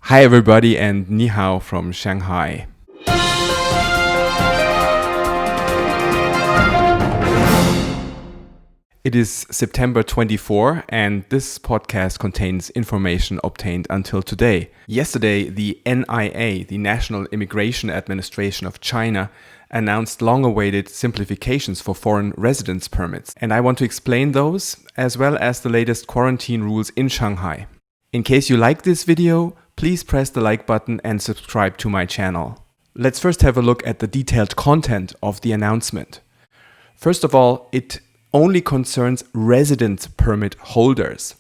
Hi everybody and ni hao from Shanghai. It is September 24 and this podcast contains information obtained until today. Yesterday, the NIA, the National Immigration Administration of China, announced long-awaited simplifications for foreign residence permits. And I want to explain those as well as the latest quarantine rules in Shanghai. In case you like this video, please press the like button and subscribe to my channel. Let's first have a look at the detailed content of the announcement. First of all, it only concerns residence permit holders.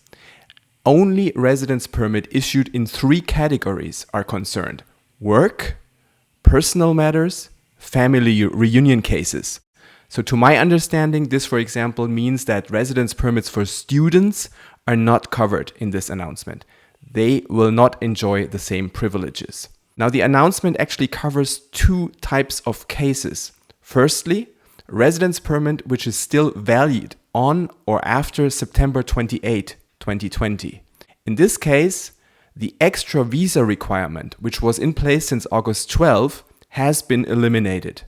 Only residence permit issued in 3 categories are concerned: work, personal matters, family reunion cases. So to my understanding, this, for example, means that residence permits for students are not covered in this announcement. They will not enjoy the same privileges. Now, the announcement actually covers 2 types of cases. Firstly, residence permit which is still valid on or after September 28, 2020. In this case, the extra visa requirement, which was in place since August 12, has been eliminated.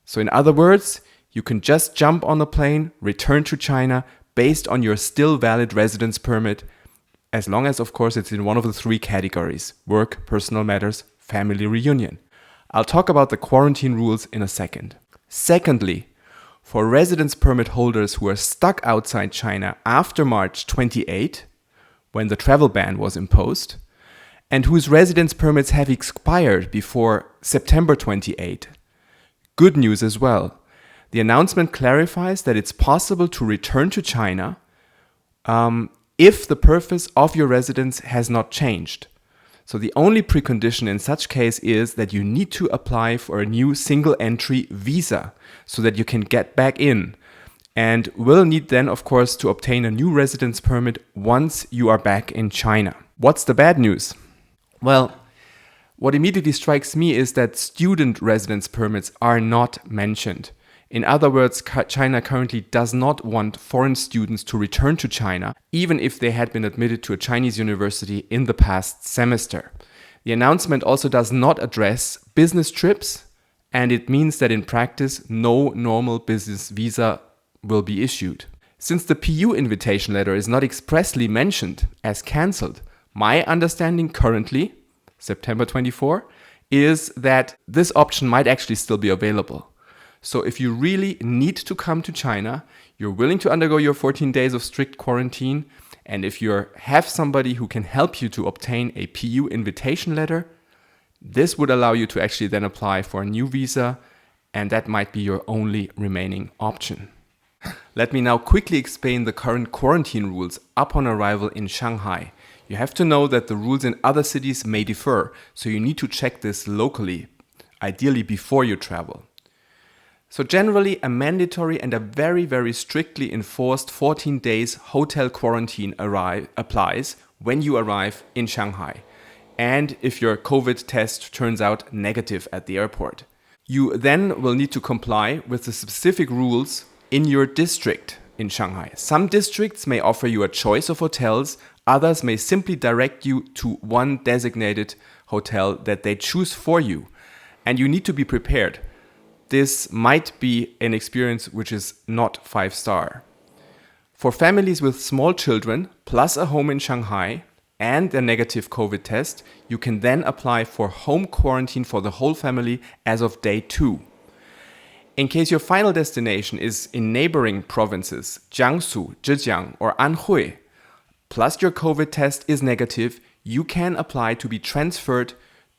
So in other words, you can just jump on a plane, return to China based on your still valid residence permit, as long as, of course, it's in one of the 3 categories: work, personal matters, family reunion. I'll talk about the quarantine rules in a second. Secondly, for residence permit holders who are stuck outside China after March 28, when the travel ban was imposed, and whose residence permits have expired before September 28, good news as well. The announcement clarifies that it's possible to return to China if the purpose of your residence has not changed. So the only precondition in such case is that you need to apply for a new single entry visa so that you can get back in, and will need then, of course, to obtain a new residence permit once you are back in China. What's the bad news? Well, what immediately strikes me is that student residence permits are not mentioned. In other words, China currently does not want foreign students to return to China, even if they had been admitted to a Chinese university in the past semester. The announcement also does not address business trips, and it means that in practice, no normal business visa will be issued. Since the PU invitation letter is not expressly mentioned as cancelled, my understanding currently, September 24, is that this option might actually still be available. So if you really need to come to China, you're willing to undergo your 14 days of strict quarantine, and if you have somebody who can help you to obtain a PU invitation letter, this would allow you to actually then apply for a new visa, and that might be your only remaining option. Let me now quickly explain the current quarantine rules upon arrival in Shanghai. You have to know that the rules in other cities may differ, so you need to check this locally, ideally before you travel. So generally, a mandatory and a very, very strictly enforced 14 days hotel quarantine applies when you arrive in Shanghai, and if your COVID test turns out negative at the airport. You then will need to comply with the specific rules in your district in Shanghai. Some districts may offer you a choice of hotels, others may simply direct you to one designated hotel that they choose for you, and you need to be prepared. This might be an experience which is not 5-star. For families with small children, plus a home in Shanghai and a negative COVID test, you can then apply for home quarantine for the whole family as of day 2. In case your final destination is in neighboring provinces, Jiangsu, Zhejiang, or Anhui, plus your COVID test is negative, you can apply to be transferred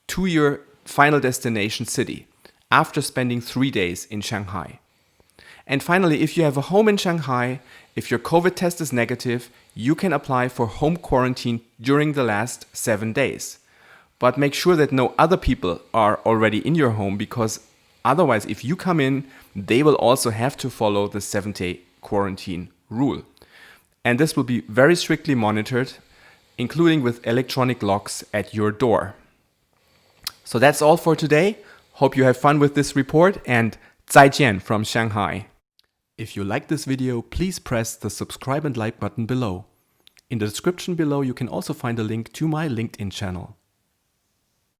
to your final destination city after spending 3 days in Shanghai. And finally, if you have a home in Shanghai, if your COVID test is negative, you can apply for home quarantine during the last 7 days. But make sure that no other people are already in your home, because otherwise, if you come in, they will also have to follow the 7-day quarantine rule. And this will be very strictly monitored, including with electronic locks at your door. So that's all for today. Hope you have fun with this report, and 再见 from Shanghai. If you like this video, please press the subscribe and like button below. In the description below, you can also find a link to my LinkedIn channel.